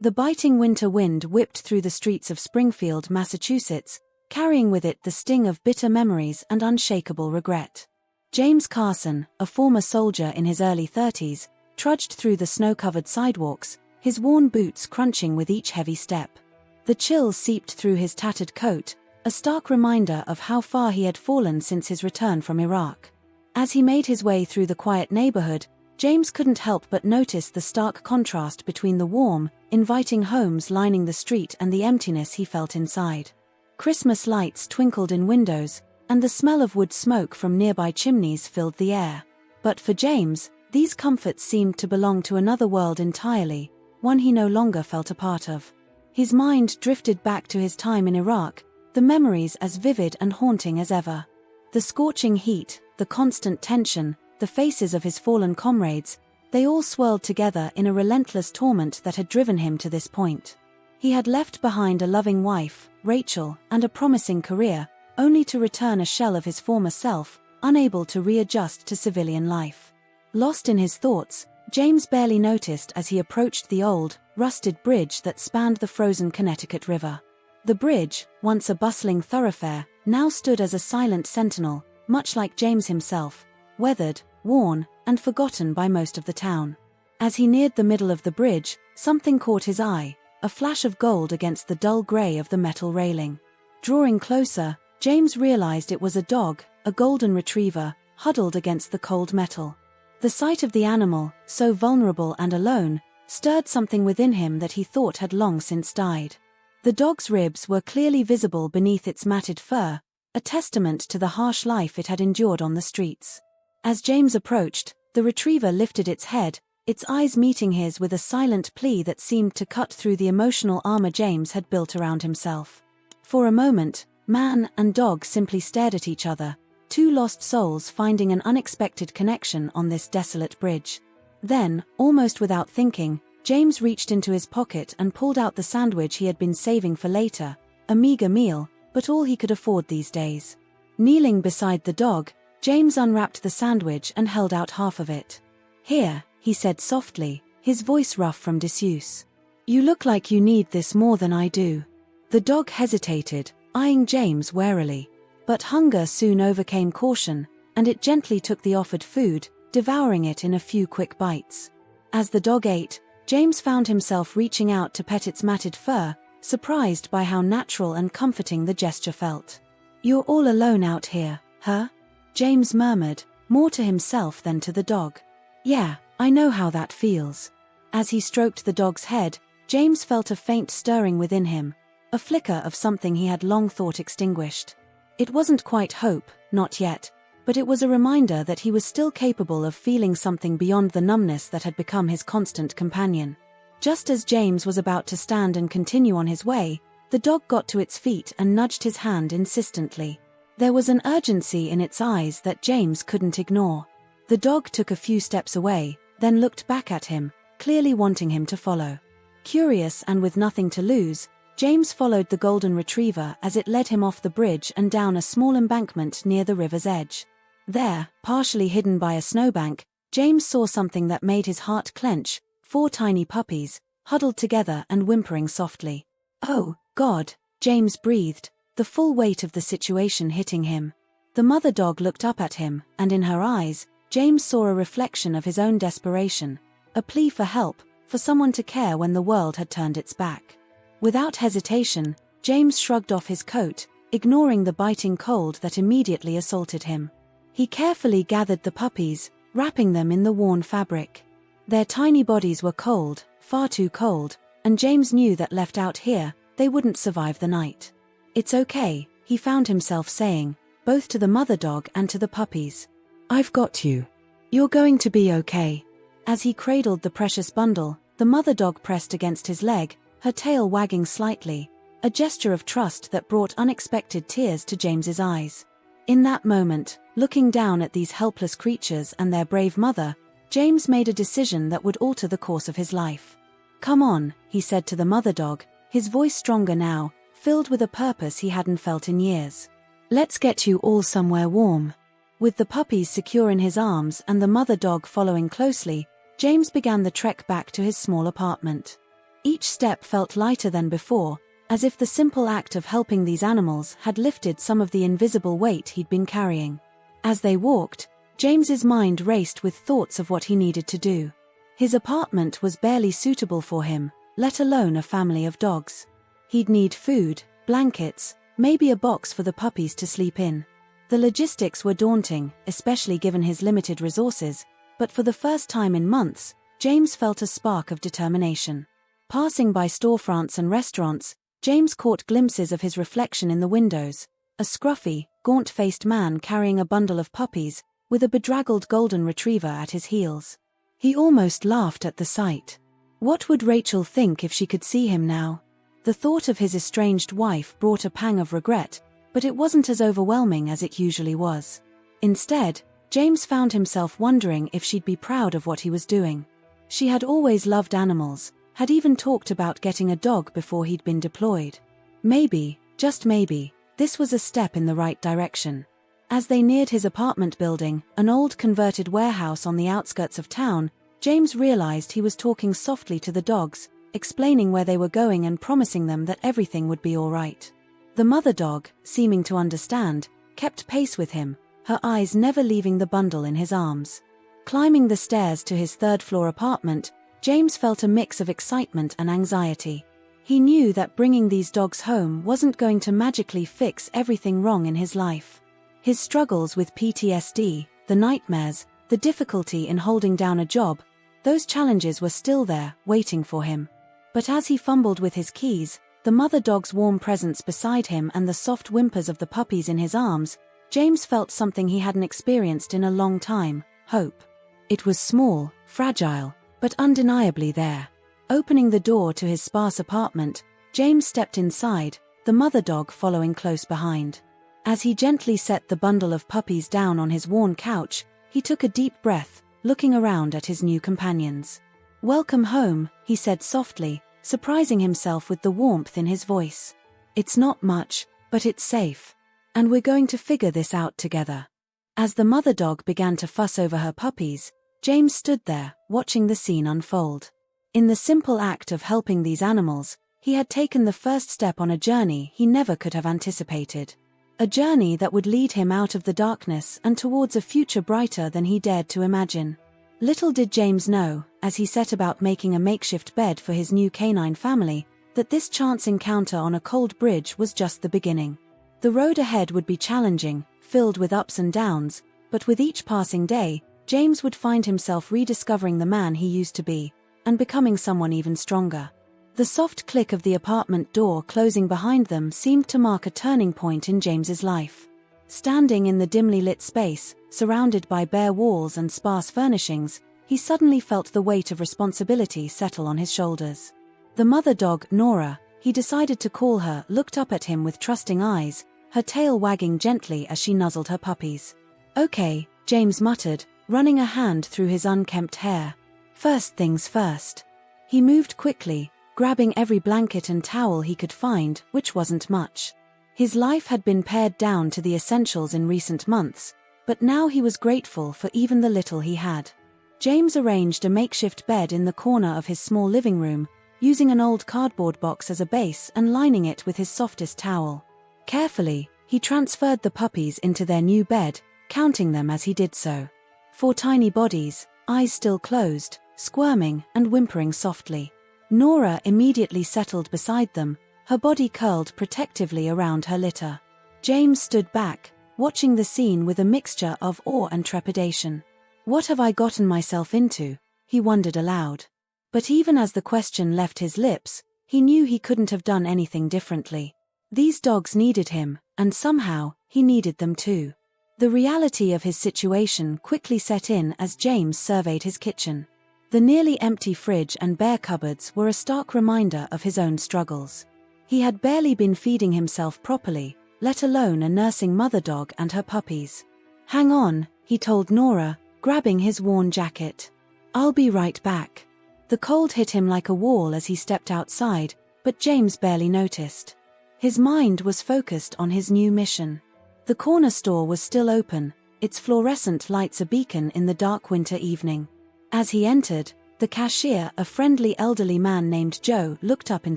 The biting winter wind whipped through the streets of Springfield, Massachusetts, carrying with it the sting of bitter memories and unshakable regret. James Carson, a former soldier in his early 30s, trudged through the snow-covered sidewalks, his worn boots crunching with each heavy step. The chills seeped through his tattered coat, a stark reminder of how far he had fallen since his return from Iraq. As he made his way through the quiet neighborhood, James couldn't help but notice the stark contrast between the warm, inviting homes lining the street and the emptiness he felt inside. Christmas lights twinkled in windows, and the smell of wood smoke from nearby chimneys filled the air. But for James, these comforts seemed to belong to another world entirely, one he no longer felt a part of. His mind drifted back to his time in Iraq, the memories as vivid and haunting as ever. The scorching heat, the constant tension, the faces of his fallen comrades, they all swirled together in a relentless torment that had driven him to this point. He had left behind a loving wife, Rachel, and a promising career, only to return a shell of his former self, unable to readjust to civilian life. Lost in his thoughts, James barely noticed as he approached the old, rusted bridge that spanned the frozen Connecticut River. The bridge, once a bustling thoroughfare, now stood as a silent sentinel, much like James himself, weathered, worn, and forgotten by most of the town. As he neared the middle of the bridge, something caught his eye, a flash of gold against the dull gray of the metal railing. Drawing closer, James realized it was a dog, a golden retriever, huddled against the cold metal. The sight of the animal, so vulnerable and alone, stirred something within him that he thought had long since died. The dog's ribs were clearly visible beneath its matted fur, a testament to the harsh life it had endured on the streets. As James approached, the retriever lifted its head, its eyes meeting his with a silent plea that seemed to cut through the emotional armor James had built around himself. For a moment, man and dog simply stared at each other, two lost souls finding an unexpected connection on this desolate bridge. Then, almost without thinking, James reached into his pocket and pulled out the sandwich he had been saving for later, a meager meal, but all he could afford these days. Kneeling beside the dog, James unwrapped the sandwich and held out half of it. "Here," he said softly, his voice rough from disuse. "You look like you need this more than I do." The dog hesitated, eyeing James warily. But hunger soon overcame caution, and it gently took the offered food, devouring it in a few quick bites. As the dog ate, James found himself reaching out to pet its matted fur, surprised by how natural and comforting the gesture felt. "You're all alone out here, huh?" James murmured, more to himself than to the dog. "Yeah, I know how that feels." As he stroked the dog's head, James felt a faint stirring within him, a flicker of something he had long thought extinguished. It wasn't quite hope, not yet, but it was a reminder that he was still capable of feeling something beyond the numbness that had become his constant companion. Just as James was about to stand and continue on his way, the dog got to its feet and nudged his hand insistently. There was an urgency in its eyes that James couldn't ignore. The dog took a few steps away, then looked back at him, clearly wanting him to follow. Curious and with nothing to lose, James followed the golden retriever as it led him off the bridge and down a small embankment near the river's edge. There, partially hidden by a snowbank, James saw something that made his heart clench: 4 tiny puppies, huddled together and whimpering softly. "Oh, God," James breathed, the full weight of the situation hitting him. The mother dog looked up at him, and in her eyes, James saw a reflection of his own desperation, a plea for help, for someone to care when the world had turned its back. Without hesitation, James shrugged off his coat, ignoring the biting cold that immediately assaulted him. He carefully gathered the puppies, wrapping them in the worn fabric. Their tiny bodies were cold, far too cold, and James knew that left out here, they wouldn't survive the night. "It's okay," he found himself saying, both to the mother dog and to the puppies. "I've got you. You're going to be okay." As he cradled the precious bundle, the mother dog pressed against his leg, her tail wagging slightly, a gesture of trust that brought unexpected tears to James's eyes. In that moment, looking down at these helpless creatures and their brave mother, James made a decision that would alter the course of his life. "Come on," he said to the mother dog, his voice stronger now, filled with a purpose he hadn't felt in years. "Let's get you all somewhere warm." With the puppies secure in his arms and the mother dog following closely, James began the trek back to his small apartment. Each step felt lighter than before, as if the simple act of helping these animals had lifted some of the invisible weight he'd been carrying. As they walked, James's mind raced with thoughts of what he needed to do. His apartment was barely suitable for him, let alone a family of dogs. He'd need food, blankets, maybe a box for the puppies to sleep in. The logistics were daunting, especially given his limited resources, but for the first time in months, James felt a spark of determination. Passing by storefronts and restaurants, James caught glimpses of his reflection in the windows, a scruffy, gaunt-faced man carrying a bundle of puppies, with a bedraggled golden retriever at his heels. He almost laughed at the sight. What would Rachel think if she could see him now? The thought of his estranged wife brought a pang of regret, but it wasn't as overwhelming as it usually was. Instead, James found himself wondering if she'd be proud of what he was doing. She had always loved animals, had even talked about getting a dog before he'd been deployed. Maybe, just maybe, this was a step in the right direction. As they neared his apartment building, an old converted warehouse on the outskirts of town, James realized he was talking softly to the dogs, explaining where they were going and promising them that everything would be all right. The mother dog, seeming to understand, kept pace with him, her eyes never leaving the bundle in his arms. Climbing the stairs to his third-floor apartment, James felt a mix of excitement and anxiety. He knew that bringing these dogs home wasn't going to magically fix everything wrong in his life. His struggles with PTSD, the nightmares, the difficulty in holding down a job, those challenges were still there, waiting for him. But as he fumbled with his keys, the mother dog's warm presence beside him and the soft whimpers of the puppies in his arms, James felt something he hadn't experienced in a long time: hope. It was small, fragile, but undeniably there. Opening the door to his sparse apartment, James stepped inside, the mother dog following close behind. As he gently set the bundle of puppies down on his worn couch, he took a deep breath, looking around at his new companions. "Welcome home," he said softly, surprising himself with the warmth in his voice. "It's not much, but it's safe. And we're going to figure this out together." As the mother dog began to fuss over her puppies, James stood there, watching the scene unfold. In the simple act of helping these animals, he had taken the first step on a journey he never could have anticipated. A journey that would lead him out of the darkness and towards a future brighter than he dared to imagine. Little did James know, as he set about making a makeshift bed for his new canine family, that this chance encounter on a cold bridge was just the beginning. The road ahead would be challenging, filled with ups and downs, but with each passing day, James would find himself rediscovering the man he used to be, and becoming someone even stronger. The soft click of the apartment door closing behind them seemed to mark a turning point in James's life. Standing in the dimly lit space, surrounded by bare walls and sparse furnishings, he suddenly felt the weight of responsibility settle on his shoulders. The mother dog, Nora, he decided to call her, looked up at him with trusting eyes, her tail wagging gently as she nuzzled her puppies. "Okay," James muttered, running a hand through his unkempt hair. "First things first." He moved quickly, grabbing every blanket and towel he could find, which wasn't much. His life had been pared down to the essentials in recent months, but now he was grateful for even the little he had. James arranged a makeshift bed in the corner of his small living room, using an old cardboard box as a base and lining it with his softest towel. Carefully, he transferred the puppies into their new bed, counting them as he did so. 4 tiny bodies, eyes still closed, squirming and whimpering softly. Nora immediately settled beside them, her body curled protectively around her litter. James stood back, watching the scene with a mixture of awe and trepidation. "What have I gotten myself into?" he wondered aloud. But even as the question left his lips, he knew he couldn't have done anything differently. These dogs needed him, and somehow, he needed them too. The reality of his situation quickly set in as James surveyed his kitchen. The nearly empty fridge and bare cupboards were a stark reminder of his own struggles. He had barely been feeding himself properly, let alone a nursing mother dog and her puppies. "Hang on," he told Nora, grabbing his worn jacket. "I'll be right back." The cold hit him like a wall as he stepped outside, but James barely noticed. His mind was focused on his new mission. The corner store was still open, its fluorescent lights a beacon in the dark winter evening. As he entered, The cashier, a friendly elderly man named Joe, looked up in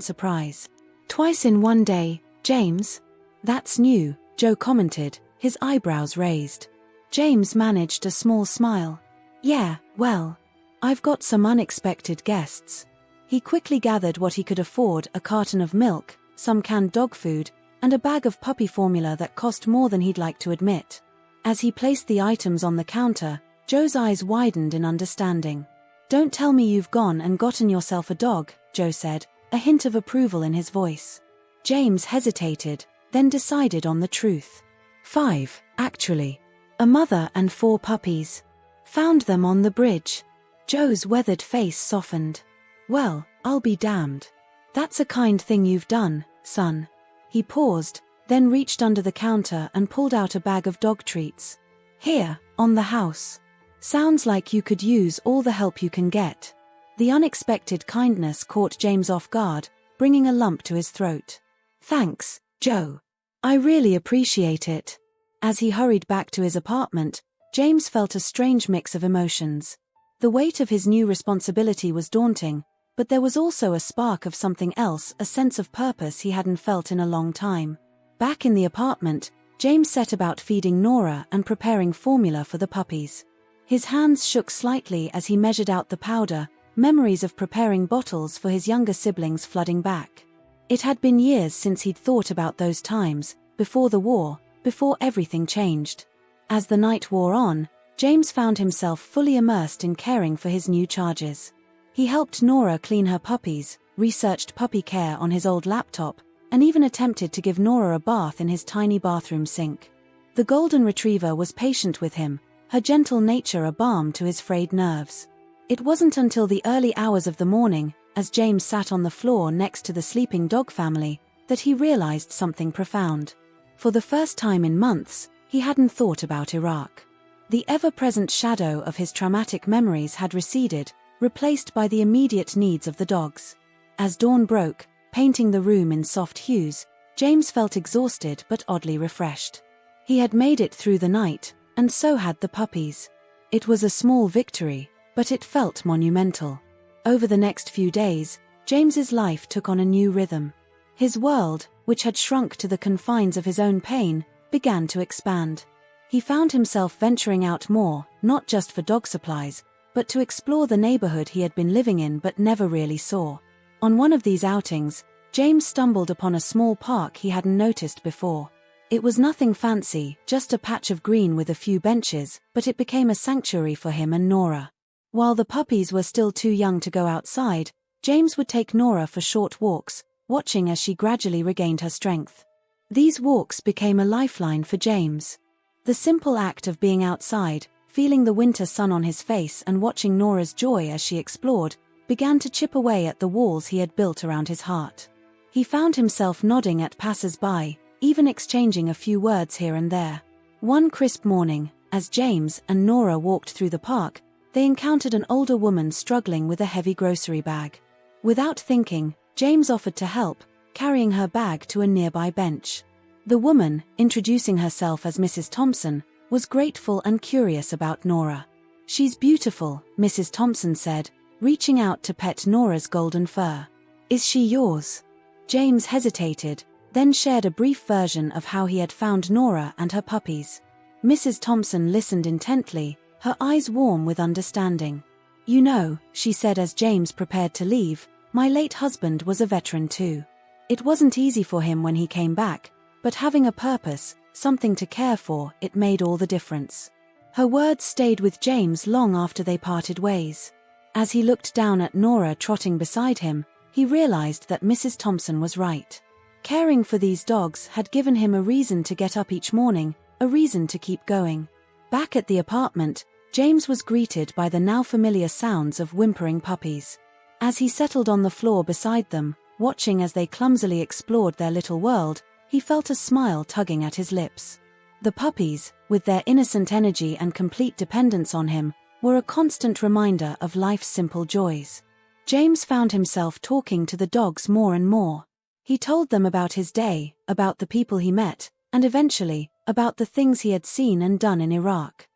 surprise. "Twice in one day, James? That's new," Joe commented, his eyebrows raised. James managed a small smile. "Yeah, well, I've got some unexpected guests." He quickly gathered what he could afford: a carton of milk, some canned dog food, and a bag of puppy formula that cost more than he'd like to admit. As he placed the items on the counter, Joe's eyes widened in understanding. "Don't tell me you've gone and gotten yourself a dog," Joe said, a hint of approval in his voice. James hesitated, then decided on the truth. 5, actually. A mother and 4 puppies. Found them on the bridge. Joe's weathered face softened. "Well, I'll be damned. That's a kind thing you've done, son." He paused, then reached under the counter and pulled out a bag of dog treats. "Here, on the house. Sounds like you could use all the help you can get." The unexpected kindness caught James off guard, bringing a lump to his throat. "Thanks, Joe. I really appreciate it." As he hurried back to his apartment, James felt a strange mix of emotions. The weight of his new responsibility was daunting, but there was also a spark of something else, a sense of purpose he hadn't felt in a long time. Back in the apartment, James set about feeding Nora and preparing formula for the puppies. His hands shook slightly as he measured out the powder, memories of preparing bottles for his younger siblings flooding back. It had been years since he'd thought about those times, before the war, before everything changed. As the night wore on, James found himself fully immersed in caring for his new charges. He helped Nora clean her puppies, researched puppy care on his old laptop, and even attempted to give Nora a bath in his tiny bathroom sink. The golden retriever was patient with him, her gentle nature a balm to his frayed nerves. It wasn't until the early hours of the morning, as James sat on the floor next to the sleeping dog family, that he realized something profound. For the first time in months, he hadn't thought about Iraq. The ever-present shadow of his traumatic memories had receded, replaced by the immediate needs of the dogs. As dawn broke, painting the room in soft hues, James felt exhausted but oddly refreshed. He had made it through the night, and so had the puppies. It was a small victory, but it felt monumental. Over the next few days, James's life took on a new rhythm. His world, which had shrunk to the confines of his own pain, began to expand. He found himself venturing out more, not just for dog supplies, but to explore the neighborhood he had been living in but never really saw. On one of these outings, James stumbled upon a small park he hadn't noticed before. It was nothing fancy, just a patch of green with a few benches, but it became a sanctuary for him and Nora. While the puppies were still too young to go outside, James would take Nora for short walks, watching as she gradually regained her strength. These walks became a lifeline for James. The simple act of being outside, feeling the winter sun on his face and watching Nora's joy as she explored, began to chip away at the walls he had built around his heart. He found himself nodding at passers-by, even exchanging a few words here and there. One crisp morning, as James and Nora walked through the park, they encountered an older woman struggling with a heavy grocery bag. Without thinking, James offered to help, carrying her bag to a nearby bench. The woman, introducing herself as Mrs. Thompson, was grateful and curious about Nora. "She's beautiful," Mrs. Thompson said, reaching out to pet Nora's golden fur. "Is she yours?" James hesitated, then shared a brief version of how he had found Nora and her puppies. Mrs. Thompson listened intently, her eyes warm with understanding. "You know," she said as James prepared to leave, "my late husband was a veteran too. It wasn't easy for him when he came back, but having a purpose, something to care for, it made all the difference." Her words stayed with James long after they parted ways. As he looked down at Nora trotting beside him, he realized that Mrs. Thompson was right. Caring for these dogs had given him a reason to get up each morning, a reason to keep going. Back at the apartment, James was greeted by the now familiar sounds of whimpering puppies. As he settled on the floor beside them, watching as they clumsily explored their little world, he felt a smile tugging at his lips. The puppies, with their innocent energy and complete dependence on him, were a constant reminder of life's simple joys. James found himself talking to the dogs more and more. He told them about his day, about the people he met, and eventually, about the things he had seen and done in Iraq.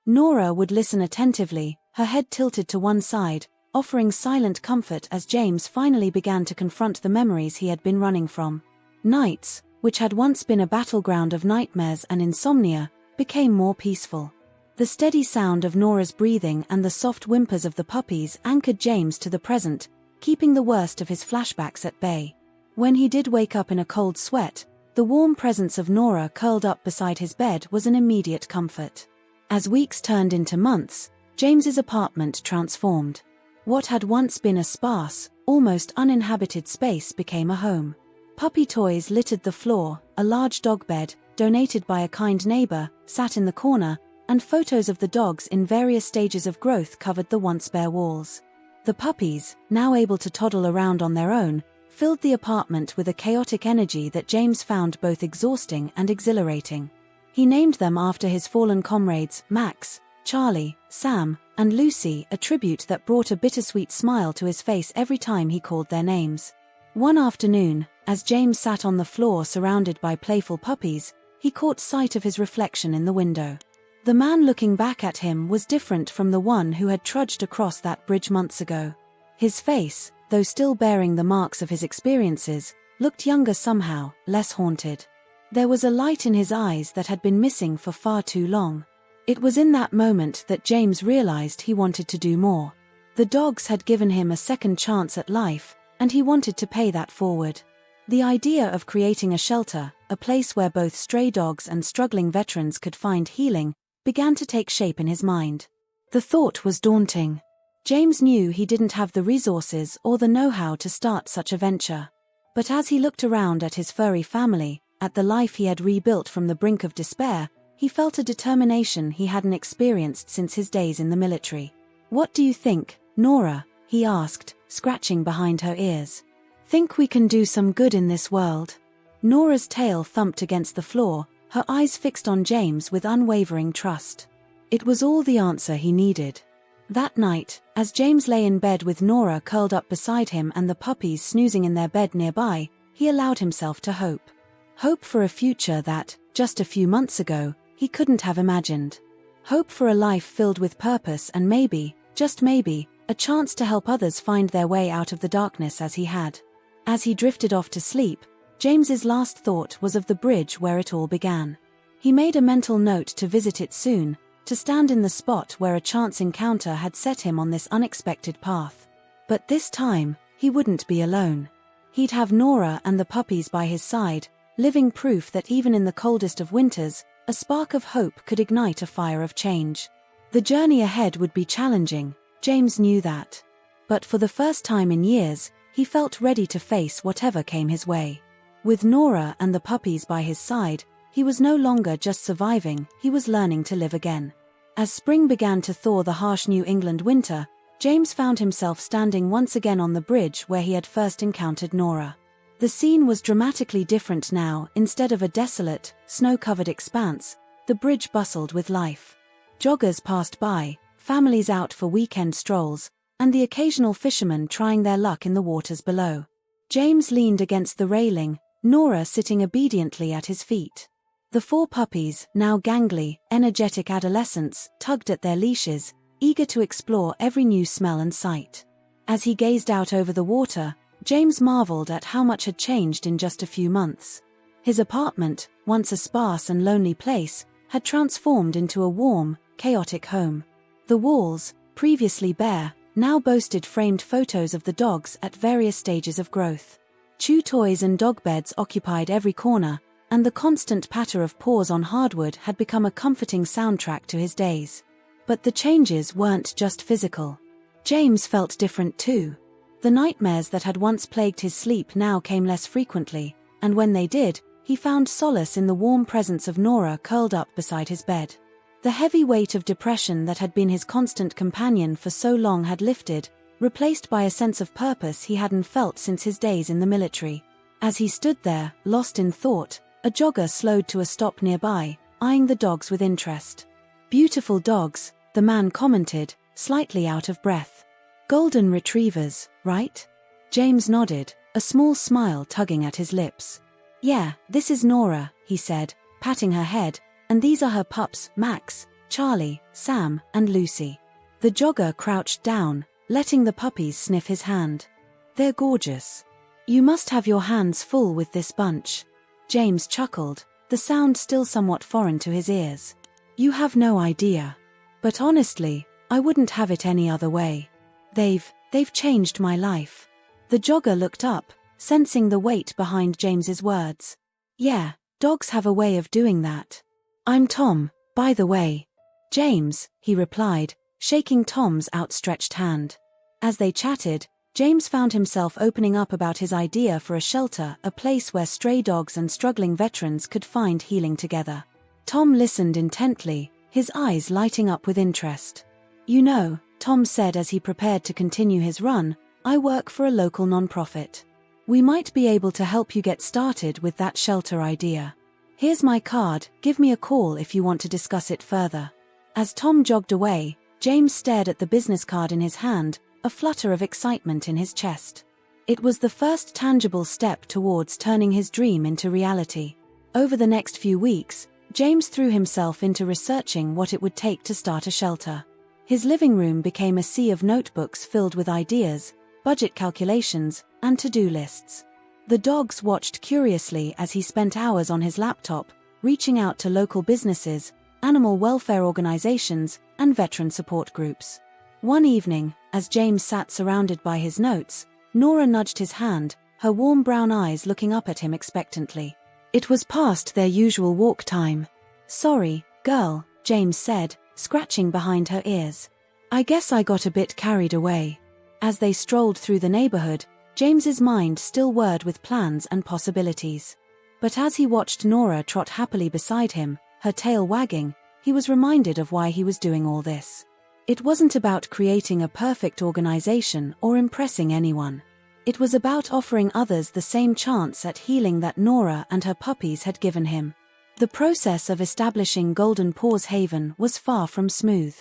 Nora would listen attentively, her head tilted to one side, offering silent comfort as James finally began to confront the memories he had been running from. Nights, which had once been a battleground of nightmares and insomnia, became more peaceful. The steady sound of Nora's breathing and the soft whimpers of the puppies anchored James to the present, keeping the worst of his flashbacks at bay. When he did wake up in a cold sweat, the warm presence of Nora curled up beside his bed was an immediate comfort. As weeks turned into months, James's apartment transformed. What had once been a sparse, almost uninhabited space became a home. Puppy toys littered the floor, a large dog bed, donated by a kind neighbor, sat in the corner, and photos of the dogs in various stages of growth covered the once bare walls. The puppies, now able to toddle around on their own, filled the apartment with a chaotic energy that James found both exhausting and exhilarating. He named them after his fallen comrades, Max, Charlie, Sam, and Lucy, a tribute that brought a bittersweet smile to his face every time he called their names. One afternoon, as James sat on the floor surrounded by playful puppies, he caught sight of his reflection in the window. The man looking back at him was different from the one who had trudged across that bridge months ago. His face, though still bearing the marks of his experiences, looked younger somehow, less haunted. There was a light in his eyes that had been missing for far too long. It was in that moment that James realized he wanted to do more. The dogs had given him a second chance at life, and he wanted to pay that forward. The idea of creating a shelter, a place where both stray dogs and struggling veterans could find healing, began to take shape in his mind. The thought was daunting. James knew he didn't have the resources or the know-how to start such a venture. But as he looked around at his furry family, at the life he had rebuilt from the brink of despair, he felt a determination he hadn't experienced since his days in the military. "What do you think, Nora?" he asked, scratching behind her ears. "Think we can do some good in this world?" Nora's tail thumped against the floor, her eyes fixed on James with unwavering trust. It was all the answer he needed. That night, as James lay in bed with Nora curled up beside him and the puppies snoozing in their bed nearby, he allowed himself to hope. Hope for a future that, just a few months ago, he couldn't have imagined. Hope for a life filled with purpose and maybe, just maybe, a chance to help others find their way out of the darkness as he had. As he drifted off to sleep, James's last thought was of the bridge where it all began. He made a mental note to visit it soon, to stand in the spot where a chance encounter had set him on this unexpected path. But this time, he wouldn't be alone. He'd have Nora and the puppies by his side, living proof that even in the coldest of winters, a spark of hope could ignite a fire of change. The journey ahead would be challenging, James knew that. But for the first time in years, he felt ready to face whatever came his way. With Nora and the puppies by his side, he was no longer just surviving, he was learning to live again. As spring began to thaw the harsh New England winter, James found himself standing once again on the bridge where he had first encountered Nora. The scene was dramatically different now. Instead of a desolate, snow-covered expanse, the bridge bustled with life. Joggers passed by, families out for weekend strolls, and the occasional fishermen trying their luck in the waters below. James leaned against the railing, Nora sitting obediently at his feet. The four puppies, now gangly, energetic adolescents, tugged at their leashes, eager to explore every new smell and sight. As he gazed out over the water, James marveled at how much had changed in just a few months. His apartment, once a sparse and lonely place, had transformed into a warm, chaotic home. The walls, previously bare, now boasted framed photos of the dogs at various stages of growth. Chew toys and dog beds occupied every corner, and the constant patter of paws on hardwood had become a comforting soundtrack to his days. But the changes weren't just physical. James felt different too. The nightmares that had once plagued his sleep now came less frequently, and when they did, he found solace in the warm presence of Nora curled up beside his bed. The heavy weight of depression that had been his constant companion for so long had lifted, replaced by a sense of purpose he hadn't felt since his days in the military. As he stood there, lost in thought, a jogger slowed to a stop nearby, eyeing the dogs with interest. "Beautiful dogs," the man commented, slightly out of breath. "Golden retrievers, right?" James nodded, a small smile tugging at his lips. "Yeah, this is Nora," he said, patting her head, "and these are her pups, Max, Charlie, Sam, and Lucy." The jogger crouched down, letting the puppies sniff his hand. "They're gorgeous. You must have your hands full with this bunch." James chuckled, the sound still somewhat foreign to his ears. "You have no idea. But honestly, I wouldn't have it any other way. They've changed my life." The jogger looked up, sensing the weight behind James's words. "Yeah, dogs have a way of doing that. I'm Tom, by the way." "James," he replied, shaking Tom's outstretched hand. As they chatted, James found himself opening up about his idea for a shelter, a place where stray dogs and struggling veterans could find healing together. Tom listened intently, his eyes lighting up with interest. "You know," Tom said as he prepared to continue his run, "I work for a local nonprofit. We might be able to help you get started with that shelter idea. Here's my card, give me a call if you want to discuss it further." As Tom jogged away, James stared at the business card in his hand, a flutter of excitement in his chest. It was the first tangible step towards turning his dream into reality. Over the next few weeks, James threw himself into researching what it would take to start a shelter. His living room became a sea of notebooks filled with ideas, budget calculations, and to-do lists. The dogs watched curiously as he spent hours on his laptop, reaching out to local businesses, animal welfare organizations, and veteran support groups. One evening, as James sat surrounded by his notes, Nora nudged his hand, her warm brown eyes looking up at him expectantly. It was past their usual walk time. "Sorry, girl," James said, scratching behind her ears. "I guess I got a bit carried away." As they strolled through the neighborhood, James's mind still whirred with plans and possibilities. But as he watched Nora trot happily beside him, her tail wagging, he was reminded of why he was doing all this. It wasn't about creating a perfect organization or impressing anyone. It was about offering others the same chance at healing that Nora and her puppies had given him. The process of establishing Golden Paws Haven was far from smooth.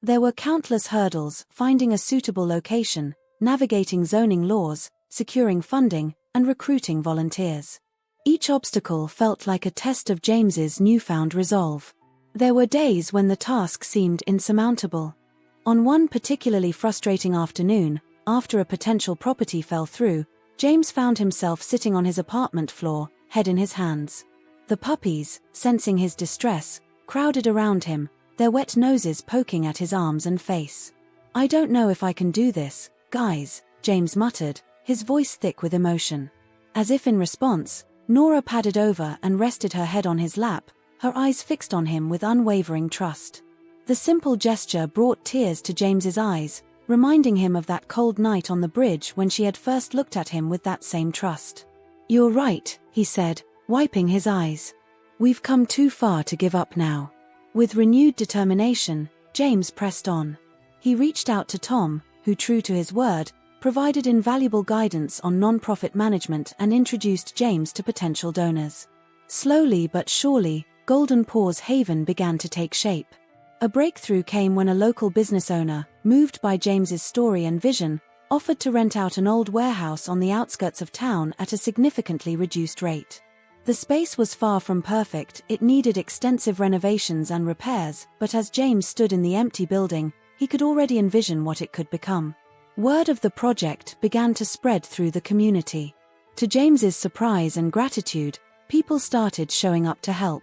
There were countless hurdles: finding a suitable location, navigating zoning laws, securing funding, and recruiting volunteers. Each obstacle felt like a test of James's newfound resolve. There were days when the task seemed insurmountable. On one particularly frustrating afternoon, after a potential property fell through, James found himself sitting on his apartment floor, head in his hands. The puppies, sensing his distress, crowded around him, their wet noses poking at his arms and face. "I don't know if I can do this, guys," James muttered, his voice thick with emotion. As if in response, Nora padded over and rested her head on his lap, her eyes fixed on him with unwavering trust. The simple gesture brought tears to James's eyes, reminding him of that cold night on the bridge when she had first looked at him with that same trust. "You're right," he said, wiping his eyes. "We've come too far to give up now." With renewed determination, James pressed on. He reached out to Tom, who, true to his word, provided invaluable guidance on nonprofit management and introduced James to potential donors. Slowly but surely, Golden Paws Haven began to take shape. A breakthrough came when a local business owner, moved by James's story and vision, offered to rent out an old warehouse on the outskirts of town at a significantly reduced rate. The space was far from perfect, it needed extensive renovations and repairs, but as James stood in the empty building, he could already envision what it could become. Word of the project began to spread through the community. To James's surprise and gratitude, people started showing up to help.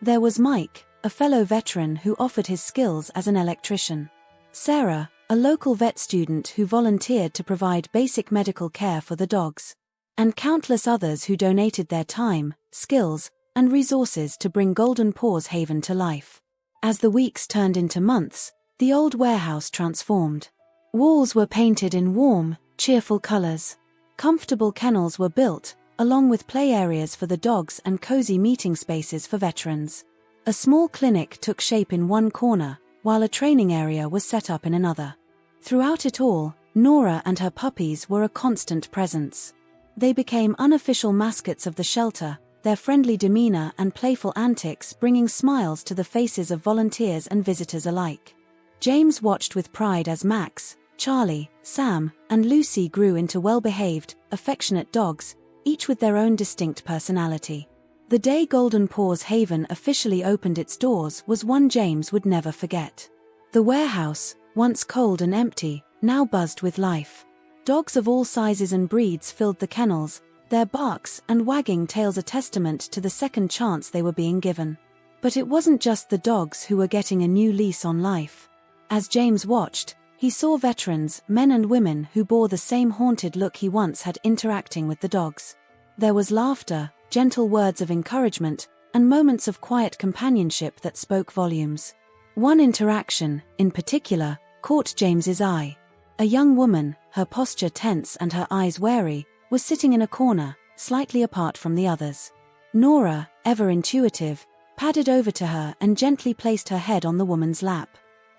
There was Mike, a fellow veteran who offered his skills as an electrician. Sarah, a local vet student who volunteered to provide basic medical care for the dogs. And countless others who donated their time, skills, and resources to bring Golden Paws Haven to life. As the weeks turned into months, the old warehouse transformed. Walls were painted in warm, cheerful colors. Comfortable kennels were built, along with play areas for the dogs and cozy meeting spaces for veterans. A small clinic took shape in one corner, while a training area was set up in another. Throughout it all, Nora and her puppies were a constant presence. They became unofficial mascots of the shelter, their friendly demeanor and playful antics bringing smiles to the faces of volunteers and visitors alike. James watched with pride as Max, Charlie, Sam, and Lucy grew into well-behaved, affectionate dogs, each with their own distinct personality. The day Golden Paws Haven officially opened its doors was one James would never forget. The warehouse, once cold and empty, now buzzed with life. Dogs of all sizes and breeds filled the kennels, their barks and wagging tails a testament to the second chance they were being given. But it wasn't just the dogs who were getting a new lease on life. As James watched, he saw veterans, men and women who bore the same haunted look he once had interacting with the dogs. There was laughter, gentle words of encouragement, and moments of quiet companionship that spoke volumes. One interaction, in particular, caught James's eye. A young woman, her posture tense and her eyes wary, was sitting in a corner, slightly apart from the others. Nora, ever intuitive, padded over to her and gently placed her head on the woman's lap.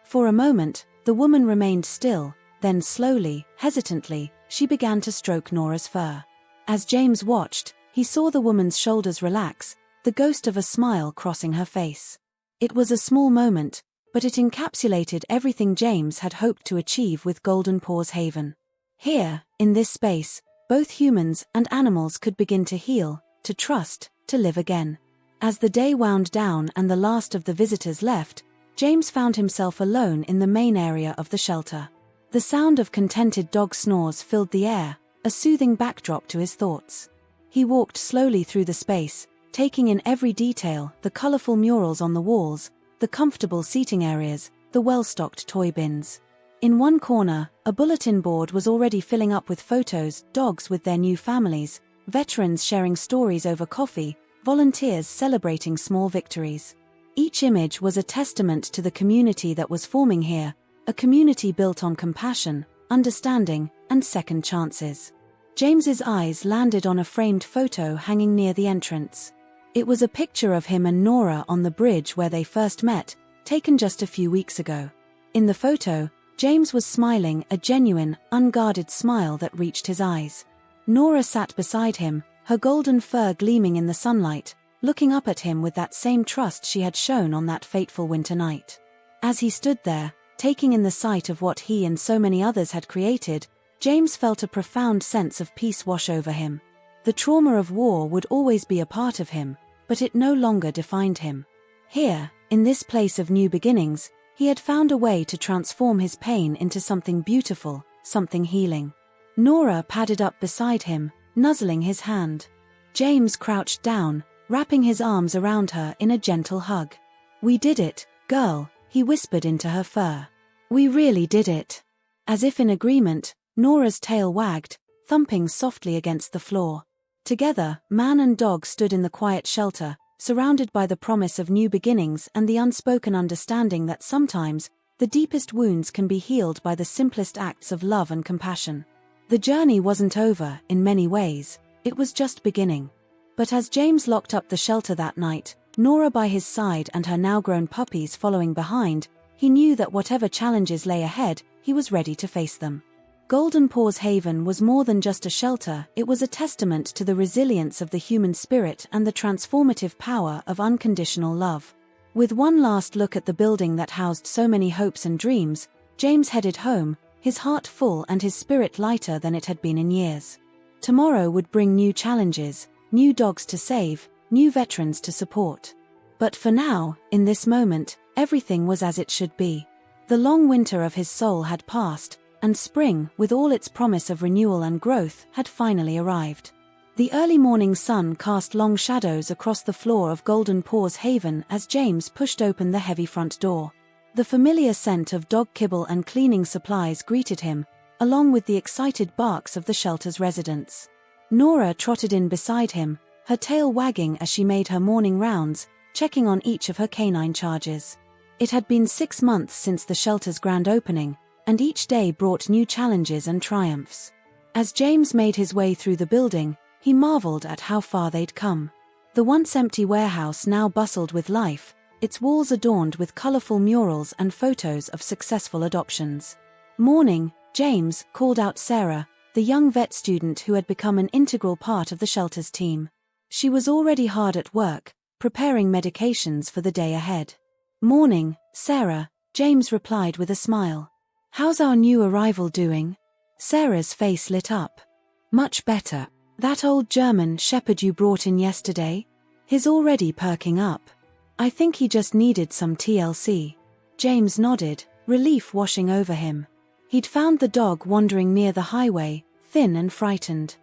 For a moment, the woman remained still, then slowly, hesitantly, she began to stroke Nora's fur. As James watched, he saw the woman's shoulders relax, the ghost of a smile crossing her face. It was a small moment, but it encapsulated everything James had hoped to achieve with Golden Paws Haven. Here, in this space, both humans and animals could begin to heal, to trust, to live again. As the day wound down and the last of the visitors left, James found himself alone in the main area of the shelter. The sound of contented dog snores filled the air, a soothing backdrop to his thoughts. He walked slowly through the space, taking in every detail, the colorful murals on the walls, the comfortable seating areas, the well-stocked toy bins. In one corner, a bulletin board was already filling up with photos, dogs with their new families, veterans sharing stories over coffee, volunteers celebrating small victories. Each image was a testament to the community that was forming here, a community built on compassion, understanding, and second chances. James's eyes landed on a framed photo hanging near the entrance. It was a picture of him and Nora on the bridge where they first met, taken just a few weeks ago. In the photo, James was smiling, a genuine, unguarded smile that reached his eyes. Nora sat beside him, her golden fur gleaming in the sunlight, looking up at him with that same trust she had shown on that fateful winter night. As he stood there, taking in the sight of what he and so many others had created, James felt a profound sense of peace wash over him. The trauma of war would always be a part of him, but it no longer defined him. Here, in this place of new beginnings, he had found a way to transform his pain into something beautiful, something healing. Nora padded up beside him, nuzzling his hand. James crouched down, wrapping his arms around her in a gentle hug. "We did it, girl," he whispered into her fur. "We really did it." As if in agreement, Nora's tail wagged, thumping softly against the floor. Together, man and dog stood in the quiet shelter, surrounded by the promise of new beginnings and the unspoken understanding that sometimes, the deepest wounds can be healed by the simplest acts of love and compassion. The journey wasn't over, in many ways, it was just beginning. But as James locked up the shelter that night, Nora by his side and her now-grown puppies following behind, he knew that whatever challenges lay ahead, he was ready to face them. Golden Paws Haven was more than just a shelter, it was a testament to the resilience of the human spirit and the transformative power of unconditional love. With one last look at the building that housed so many hopes and dreams, James headed home, his heart full and his spirit lighter than it had been in years. Tomorrow would bring new challenges, new dogs to save, new veterans to support. But for now, in this moment, everything was as it should be. The long winter of his soul had passed, and spring, with all its promise of renewal and growth, had finally arrived. The early morning sun cast long shadows across the floor of Golden Paws Haven as James pushed open the heavy front door. The familiar scent of dog kibble and cleaning supplies greeted him, along with the excited barks of the shelter's residents. Nora trotted in beside him, her tail wagging as she made her morning rounds, checking on each of her canine charges. It had been 6 months since the shelter's grand opening, and each day brought new challenges and triumphs. As James made his way through the building, he marveled at how far they'd come. The once empty warehouse now bustled with life, its walls adorned with colorful murals and photos of successful adoptions. "Morning, James," called out Sarah, the young vet student who had become an integral part of the shelter's team. She was already hard at work, preparing medications for the day ahead. "Morning, Sarah," James replied with a smile. "How's our new arrival doing?" Sarah's face lit up. "Much better. That old German shepherd you brought in yesterday? He's already perking up. I think he just needed some TLC. James nodded, relief washing over him. He'd found the dog wandering near the highway, thin and frightened.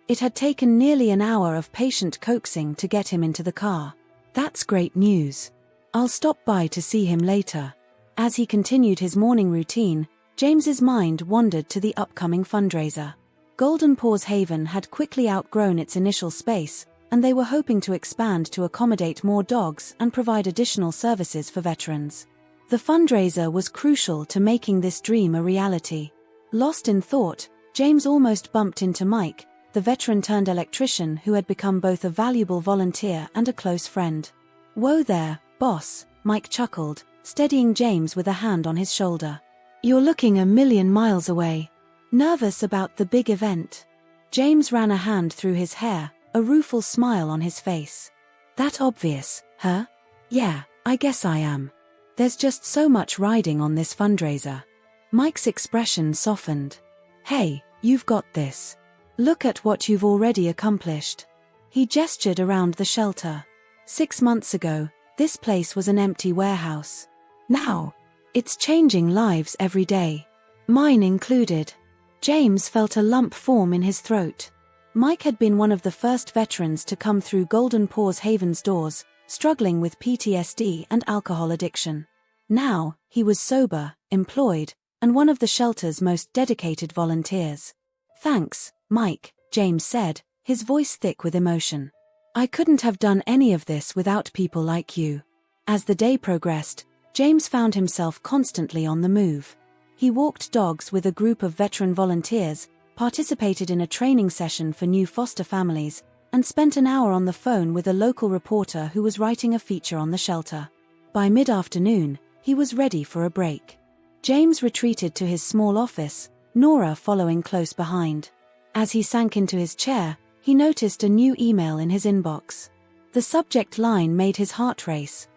It had taken nearly an hour of patient coaxing to get him into the car. "That's great news. I'll stop by to see him later." As he continued his morning routine, James's mind wandered to the upcoming fundraiser. Golden Paws Haven had quickly outgrown its initial space, and they were hoping to expand to accommodate more dogs and provide additional services for veterans. The fundraiser was crucial to making this dream a reality. Lost in thought, James almost bumped into Mike, the veteran-turned-electrician who had become both a valuable volunteer and a close friend. "Whoa there, boss," Mike chuckled, steadying James with a hand on his shoulder. "You're looking a million miles away. Nervous about the big event?" James ran a hand through his hair, a rueful smile on his face. "That obvious, huh? Yeah, I guess I am. There's just so much riding on this fundraiser." Mike's expression softened. "Hey, you've got this. Look at what you've already accomplished." He gestured around the shelter. 6 months ago, this place was an empty warehouse. Now, it's changing lives every day. Mine included. James felt a lump form in his throat. Mike had been one of the first veterans to come through Golden Paws Haven's doors, struggling with PTSD and alcohol addiction. Now, he was sober, employed, and one of the shelter's most dedicated volunteers. "Thanks, Mike," James said, his voice thick with emotion. "I couldn't have done any of this without people like you." As the day progressed, James found himself constantly on the move. He walked dogs with a group of veteran volunteers, participated in a training session for new foster families, and spent an hour on the phone with a local reporter who was writing a feature on the shelter. By mid-afternoon, he was ready for a break. James retreated to his small office, Nora following close behind. As he sank into his chair, he noticed a new email in his inbox. The subject line made his heart race.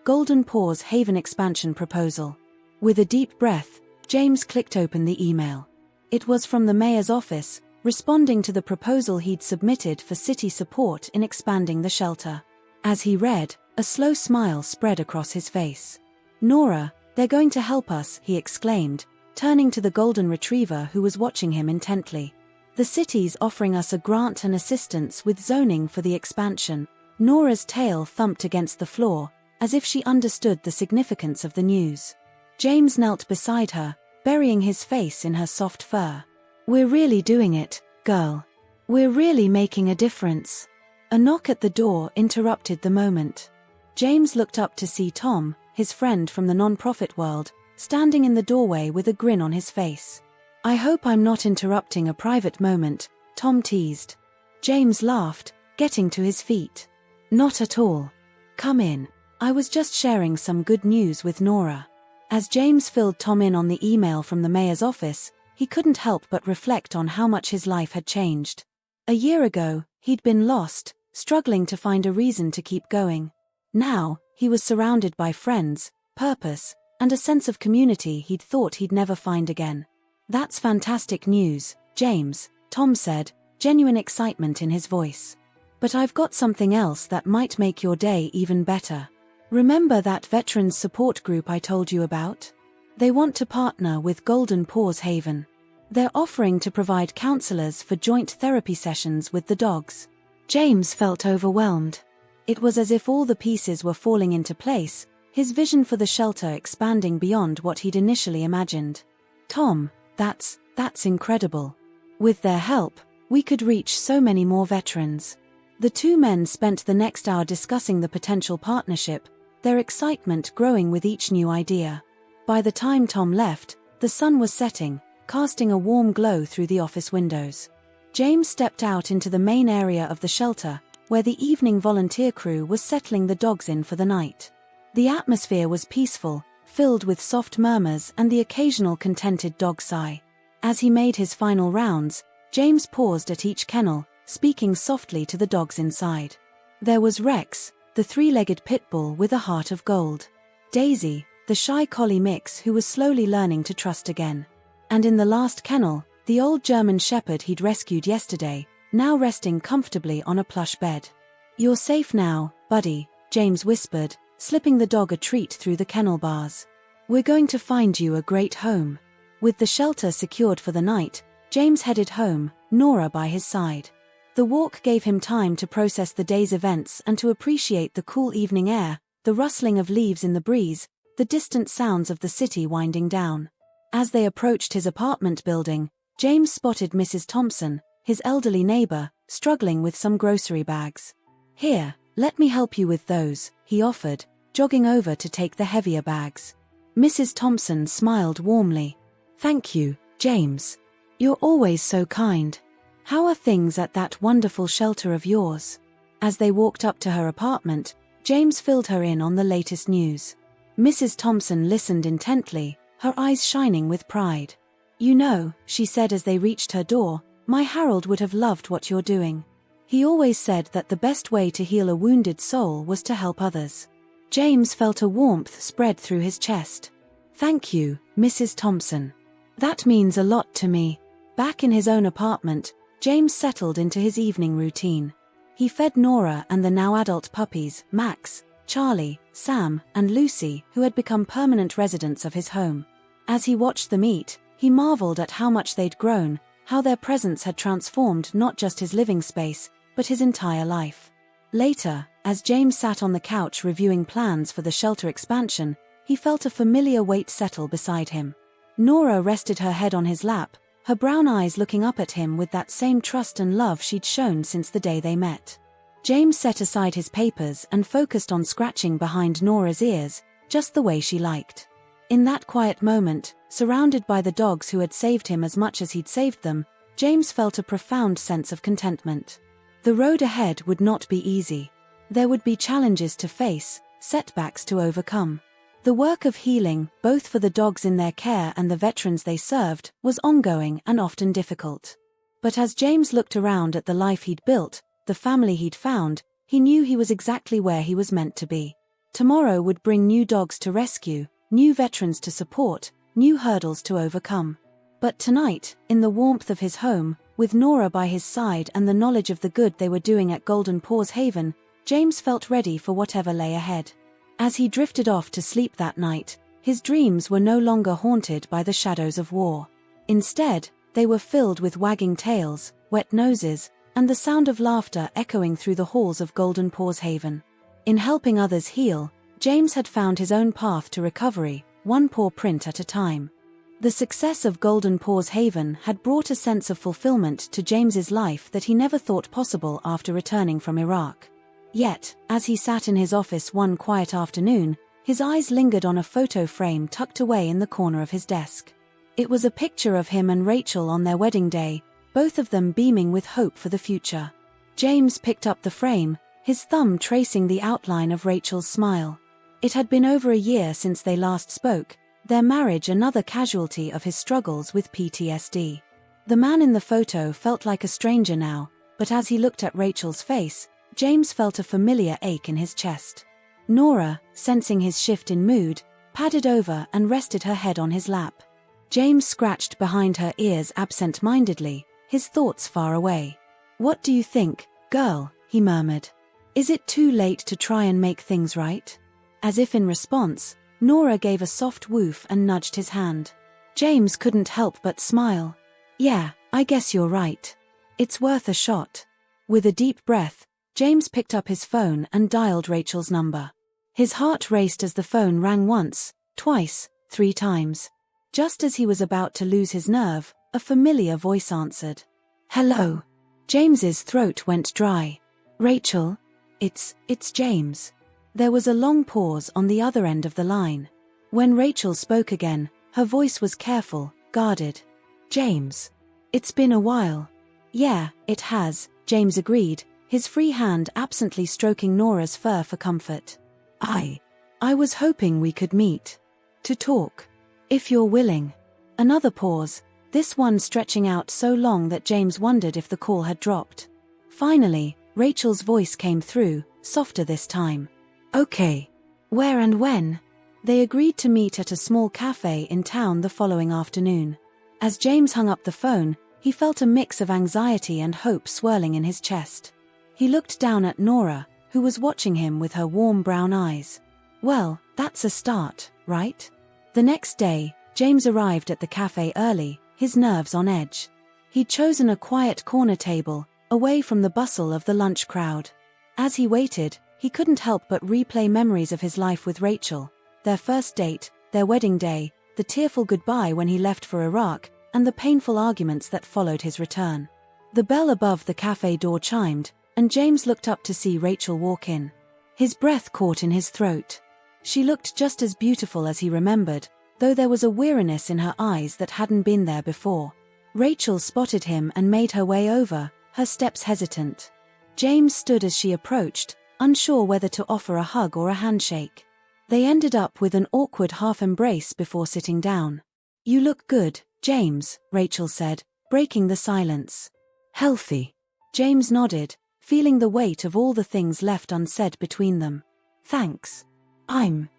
Golden Paws Haven Expansion Proposal. With a deep breath, James clicked open the email. It was from the mayor's office, responding to the proposal he'd submitted for city support in expanding the shelter. As he read, a slow smile spread across his face. "Nora, they're going to help us," he exclaimed, turning to the golden retriever who was watching him intently. "The city's offering us a grant and assistance with zoning for the expansion." Nora's tail thumped against the floor, as if she understood the significance of the news. James knelt beside her, burying his face in her soft fur. "We're really doing it, girl. We're really making a difference." A knock at the door interrupted the moment. James looked up to see Tom, his friend from the non-profit world, standing in the doorway with a grin on his face. "I hope I'm not interrupting a private moment," Tom teased. James laughed, getting to his feet. "Not at all. Come in. I was just sharing some good news with Nora." As James filled Tom in on the email from the mayor's office, he couldn't help but reflect on how much his life had changed. A year ago, he'd been lost, struggling to find a reason to keep going. Now, he was surrounded by friends, purpose, and a sense of community he'd thought he'd never find again. "That's fantastic news, James," Tom said, genuine excitement in his voice. "But I've got something else that might make your day even better. Remember that veterans support group I told you about? They want to partner with Golden Paws Haven. They're offering to provide counselors for joint therapy sessions with the dogs." James felt overwhelmed. It was as if all the pieces were falling into place, his vision for the shelter expanding beyond what he'd initially imagined. "Tom, that's incredible. With their help, we could reach so many more veterans." The two men spent the next hour discussing the potential partnership, their excitement growing with each new idea. By the time Tom left, the sun was setting, casting a warm glow through the office windows. James stepped out into the main area of the shelter, where the evening volunteer crew was settling the dogs in for the night. The atmosphere was peaceful, filled with soft murmurs and the occasional contented dog sigh. As he made his final rounds, James paused at each kennel, speaking softly to the dogs inside. There was Rex, the three-legged pit bull with a heart of gold. Daisy, the shy collie mix who was slowly learning to trust again. And in the last kennel, the old German shepherd he'd rescued yesterday, now resting comfortably on a plush bed. "You're safe now, buddy," James whispered, slipping the dog a treat through the kennel bars. "We're going to find you a great home. With the shelter secured for the night, James headed home, Nora by his side. The walk gave him time to process the day's events and to appreciate the cool evening air, the rustling of leaves in the breeze, the distant sounds of the city winding down. As they approached his apartment building, James spotted Mrs. Thompson, his elderly neighbor, struggling with some grocery bags. "Here, let me help you with those," he offered, jogging over to take the heavier bags. Mrs. Thompson smiled warmly. "Thank you, James. You're always so kind. How are things at that wonderful shelter of yours?" As they walked up to her apartment, James filled her in on the latest news. Mrs. Thompson listened intently, her eyes shining with pride. "You know," she said as they reached her door, "my Harold would have loved what you're doing. He always said that the best way to heal a wounded soul was to help others." James felt a warmth spread through his chest. "Thank you, Mrs. Thompson. That means a lot to me." Back in his own apartment, James settled into his evening routine. He fed Nora and the now adult puppies, Max, Charlie, Sam, and Lucy, who had become permanent residents of his home. As he watched them eat, he marveled at how much they'd grown, how their presence had transformed not just his living space, but his entire life. Later, as James sat on the couch reviewing plans for the shelter expansion, he felt a familiar weight settle beside him. Nora rested her head on his lap, her brown eyes looking up at him with that same trust and love she'd shown since the day they met. James set aside his papers and focused on scratching behind Nora's ears, just the way she liked. In that quiet moment, surrounded by the dogs who had saved him as much as he'd saved them, James felt a profound sense of contentment. The road ahead would not be easy. There would be challenges to face, setbacks to overcome. The work of healing, both for the dogs in their care and the veterans they served, was ongoing and often difficult. But as James looked around at the life he'd built, the family he'd found, he knew he was exactly where he was meant to be. Tomorrow would bring new dogs to rescue, new veterans to support, new hurdles to overcome. But tonight, in the warmth of his home, with Nora by his side and the knowledge of the good they were doing at Golden Paws Haven, James felt ready for whatever lay ahead. As he drifted off to sleep that night, his dreams were no longer haunted by the shadows of war. Instead, they were filled with wagging tails, wet noses, and the sound of laughter echoing through the halls of Golden Paws Haven. In helping others heal, James had found his own path to recovery, one paw print at a time. The success of Golden Paws Haven had brought a sense of fulfillment to James's life that he never thought possible after returning from Iraq. Yet, as he sat in his office one quiet afternoon, his eyes lingered on a photo frame tucked away in the corner of his desk. It was a picture of him and Rachel on their wedding day, both of them beaming with hope for the future. James picked up the frame, his thumb tracing the outline of Rachel's smile. It had been over a year since they last spoke, their marriage another casualty of his struggles with PTSD. The man in the photo felt like a stranger now, but as he looked at Rachel's face, James felt a familiar ache in his chest. Nora, sensing his shift in mood, padded over and rested her head on his lap. James scratched behind her ears absent-mindedly, his thoughts far away. "What do you think, girl?" he murmured. "Is it too late to try and make things right?" As if in response, Nora gave a soft woof and nudged his hand. James couldn't help but smile. "Yeah, I guess you're right. It's worth a shot." With a deep breath, James picked up his phone and dialed Rachel's number. His heart raced as the phone rang once, twice, 3 times. Just as he was about to lose his nerve, a familiar voice answered. "Hello." James's throat went dry. "Rachel? It's James." There was a long pause on the other end of the line. When Rachel spoke again, her voice was careful, guarded. "James. It's been a while." "Yeah, it has," James agreed, his free hand absently stroking Nora's fur for comfort. I was hoping we could meet. To talk. If you're willing." Another pause, this one stretching out so long that James wondered if the call had dropped. Finally, Rachel's voice came through, softer this time. "Okay. Where and when?" They agreed to meet at a small cafe in town the following afternoon. As James hung up the phone, he felt a mix of anxiety and hope swirling in his chest. He looked down at Nora, who was watching him with her warm brown eyes. Well, that's a start, right? The next day, James arrived at the cafe early, his nerves on edge. He'd chosen a quiet corner table, away from the bustle of the lunch crowd. As he waited, he couldn't help but replay memories of his life with Rachel, their first date, their wedding day, the tearful goodbye when he left for Iraq, and the painful arguments that followed his return. The bell above the cafe door chimed, and James looked up to see Rachel walk in. His breath caught in his throat. She looked just as beautiful as he remembered, though there was a weariness in her eyes that hadn't been there before. Rachel spotted him and made her way over, her steps hesitant. James stood as she approached, unsure whether to offer a hug or a handshake. They ended up with an awkward half-embrace before sitting down. "You look good, James," Rachel said, breaking the silence. "Healthy." James nodded, feeling the weight of all the things left unsaid between them. "Thanks. I'm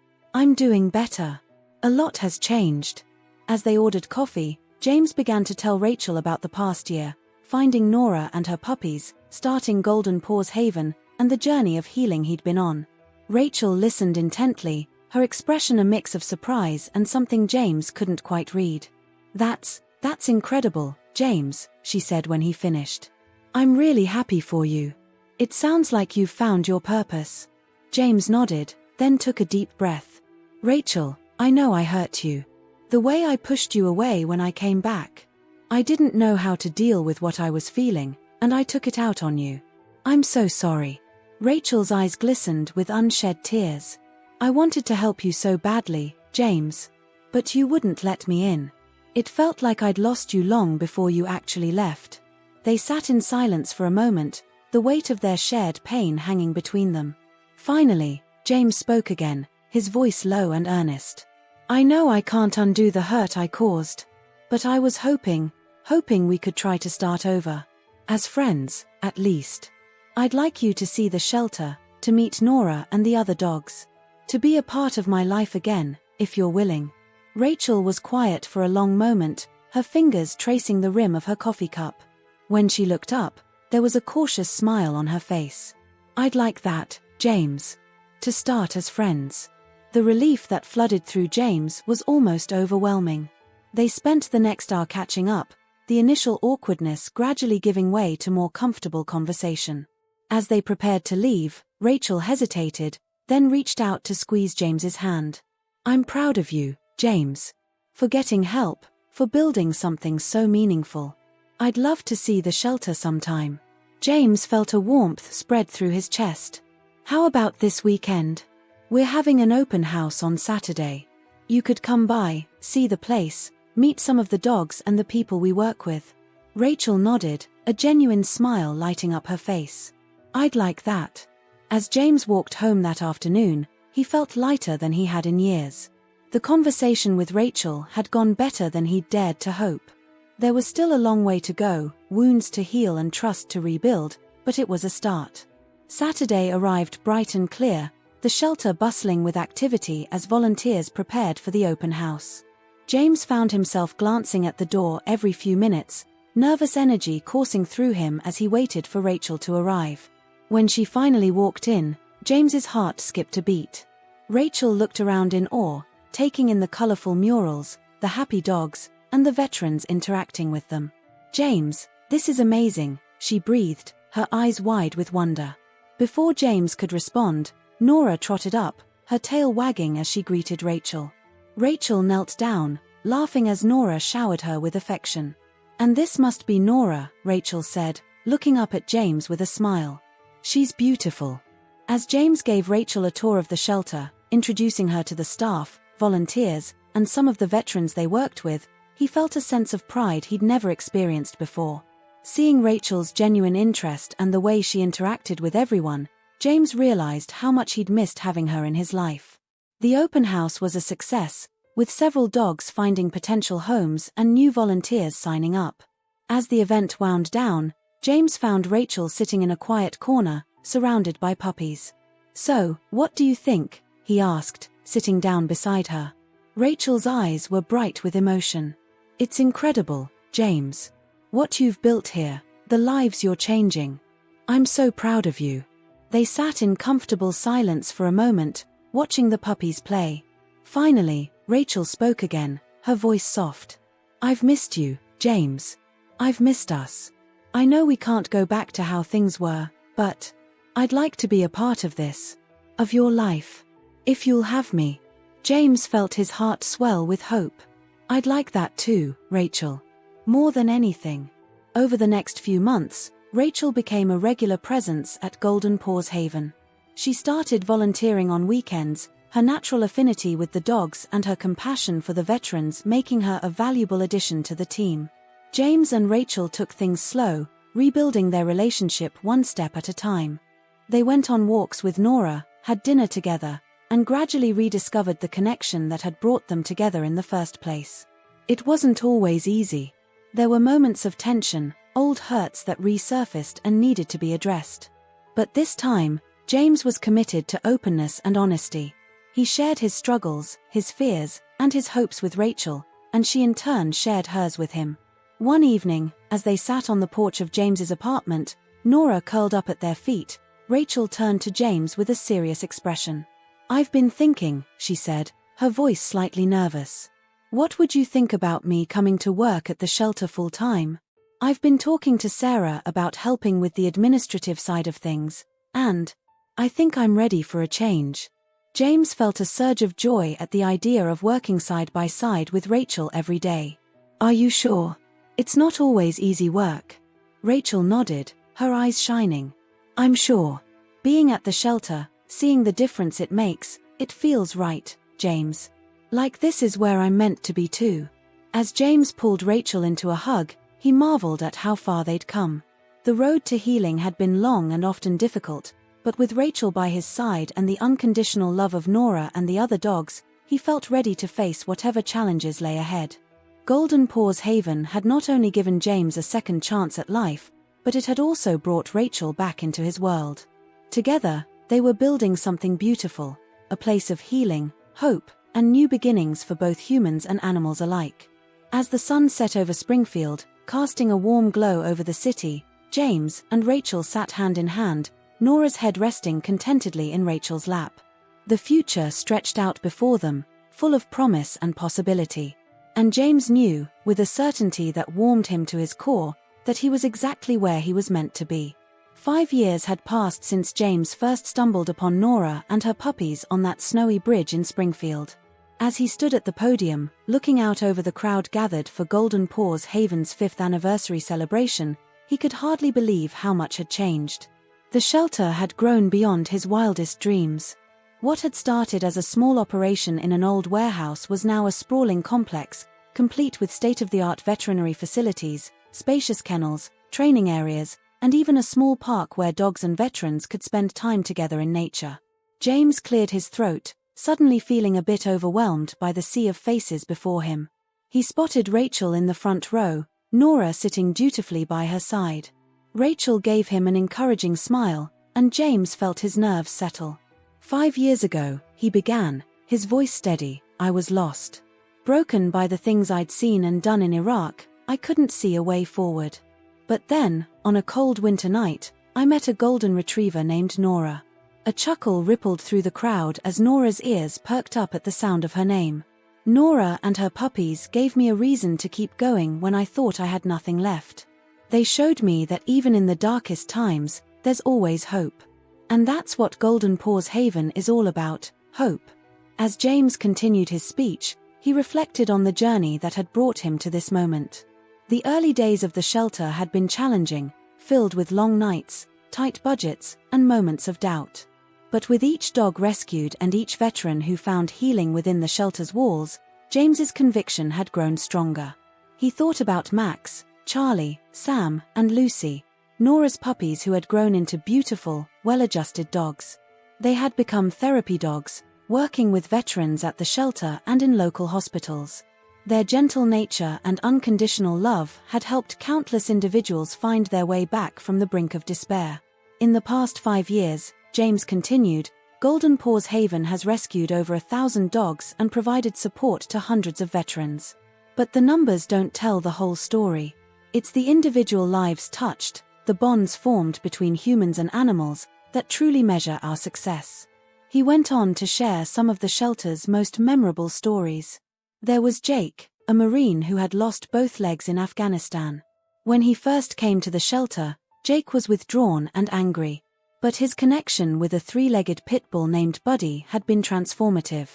doing better. A lot has changed." As they ordered coffee, James began to tell Rachel about the past year, finding Nora and her puppies, starting Golden Paws Haven, and the journey of healing he'd been on. Rachel listened intently, her expression a mix of surprise and something James couldn't quite read. That's incredible, James," she said when he finished. "I'm really happy for you. It sounds like you've found your purpose." James nodded, then took a deep breath. "Rachel, I know I hurt you. The way I pushed you away when I came back. I didn't know how to deal with what I was feeling, and I took it out on you. I'm so sorry." Rachel's eyes glistened with unshed tears. "I wanted to help you so badly, James. But you wouldn't let me in. It felt like I'd lost you long before you actually left." They sat in silence for a moment, the weight of their shared pain hanging between them. Finally, James spoke again, his voice low and earnest. "I know I can't undo the hurt I caused. But I was hoping we could try to start over. As friends, at least. I'd like you to see the shelter, to meet Nora and the other dogs. To be a part of my life again, if you're willing." Rachel was quiet for a long moment, her fingers tracing the rim of her coffee cup. When she looked up, there was a cautious smile on her face. "I'd like that, James. To start as friends." The relief that flooded through James was almost overwhelming. They spent the next hour catching up, the initial awkwardness gradually giving way to more comfortable conversation. As they prepared to leave, Rachel hesitated, then reached out to squeeze James's hand. "I'm proud of you, James. For getting help, for building something so meaningful. I'd love to see the shelter sometime." James felt a warmth spread through his chest. "How about this weekend? We're having an open house on Saturday. You could come by, see the place, meet some of the dogs and the people we work with." Rachel nodded, a genuine smile lighting up her face. "I'd like that." As James walked home that afternoon, he felt lighter than he had in years. The conversation with Rachel had gone better than he'd dared to hope. There was still a long way to go, wounds to heal and trust to rebuild, but it was a start. Saturday arrived bright and clear, the shelter bustling with activity as volunteers prepared for the open house. James found himself glancing at the door every few minutes, nervous energy coursing through him as he waited for Rachel to arrive. When she finally walked in, James's heart skipped a beat. Rachel looked around in awe, taking in the colorful murals, the happy dogs, and the veterans interacting with them. "James, this is amazing," she breathed, her eyes wide with wonder. Before James could respond, Nora trotted up, her tail wagging as she greeted Rachel. Rachel knelt down, laughing as Nora showered her with affection. "And this must be Nora," Rachel said, looking up at James with a smile. "She's beautiful." As James gave Rachel a tour of the shelter, introducing her to the staff, volunteers, and some of the veterans they worked with, he felt a sense of pride he'd never experienced before. Seeing Rachel's genuine interest and the way she interacted with everyone, James realized how much he'd missed having her in his life. The open house was a success, with several dogs finding potential homes and new volunteers signing up. As the event wound down, James found Rachel sitting in a quiet corner, surrounded by puppies. "So, what do you think?" he asked, sitting down beside her. Rachel's eyes were bright with emotion. "It's incredible, James. What you've built here, the lives you're changing. I'm so proud of you." They sat in comfortable silence for a moment, watching the puppies play. Finally, Rachel spoke again, her voice soft. "I've missed you, James. I've missed us. I know we can't go back to how things were, but I'd like to be a part of this. Of your life. If you'll have me." James felt his heart swell with hope. "I'd like that too, Rachel. More than anything." Over the next few months, Rachel became a regular presence at Golden Paws Haven. She started volunteering on weekends, her natural affinity with the dogs and her compassion for the veterans making her a valuable addition to the team. James and Rachel took things slow, rebuilding their relationship one step at a time. They went on walks with Nora, had dinner together, and gradually rediscovered the connection that had brought them together in the first place. It wasn't always easy. There were moments of tension, old hurts that resurfaced and needed to be addressed. But this time, James was committed to openness and honesty. He shared his struggles, his fears, and his hopes with Rachel, and she in turn shared hers with him. One evening, as they sat on the porch of James's apartment, Nora curled up at their feet, Rachel turned to James with a serious expression. "I've been thinking," she said, her voice slightly nervous. "What would you think about me coming to work at the shelter full-time? I've been talking to Sarah about helping with the administrative side of things, and I think I'm ready for a change." James felt a surge of joy at the idea of working side by side with Rachel every day. "Are you sure? It's not always easy work." Rachel nodded, her eyes shining. "I'm sure. Being at the shelter, seeing the difference it makes, it feels right, James. Like this is where I'm meant to be too." As James pulled Rachel into a hug, he marveled at how far they'd come. The road to healing had been long and often difficult, but with Rachel by his side and the unconditional love of Nora and the other dogs, he felt ready to face whatever challenges lay ahead. Golden Paws Haven had not only given James a second chance at life, but it had also brought Rachel back into his world. Together, they were building something beautiful, a place of healing, hope, and new beginnings for both humans and animals alike. As the sun set over Springfield, casting a warm glow over the city, James and Rachel sat hand in hand, Nora's head resting contentedly in Rachel's lap. The future stretched out before them, full of promise and possibility. And James knew, with a certainty that warmed him to his core, that he was exactly where he was meant to be. 5 years had passed since James first stumbled upon Nora and her puppies on that snowy bridge in Springfield. As he stood at the podium, looking out over the crowd gathered for Golden Paws Haven's 5th anniversary celebration, he could hardly believe how much had changed. The shelter had grown beyond his wildest dreams. What had started as a small operation in an old warehouse was now a sprawling complex, complete with state-of-the-art veterinary facilities, spacious kennels, training areas, and even a small park where dogs and veterans could spend time together in nature. James cleared his throat, suddenly feeling a bit overwhelmed by the sea of faces before him. He spotted Rachel in the front row, Nora sitting dutifully by her side. Rachel gave him an encouraging smile, and James felt his nerves settle. 5 years ago, he began, his voice steady, "I was lost. Broken by the things I'd seen and done in Iraq, I couldn't see a way forward. But then, on a cold winter night, I met a golden retriever named Nora." A chuckle rippled through the crowd as Nora's ears perked up at the sound of her name. "Nora and her puppies gave me a reason to keep going when I thought I had nothing left. They showed me that even in the darkest times, there's always hope. And that's what Golden Paws Haven is all about, hope." As James continued his speech, he reflected on the journey that had brought him to this moment. The early days of the shelter had been challenging, filled with long nights, tight budgets, and moments of doubt. But with each dog rescued and each veteran who found healing within the shelter's walls, James's conviction had grown stronger. He thought about Max, Charlie, Sam, and Lucy, Nora's puppies who had grown into beautiful, well-adjusted dogs. They had become therapy dogs, working with veterans at the shelter and in local hospitals. Their gentle nature and unconditional love had helped countless individuals find their way back from the brink of despair. In the past 5 years, James continued, Golden Paws Haven has rescued over 1,000 dogs and provided support to hundreds of veterans. But the numbers don't tell the whole story. It's the individual lives touched, the bonds formed between humans and animals, that truly measure our success. He went on to share some of the shelter's most memorable stories. There was Jake, a Marine who had lost both legs in Afghanistan. When he first came to the shelter, Jake was withdrawn and angry. But his connection with a three-legged pit bull named Buddy had been transformative.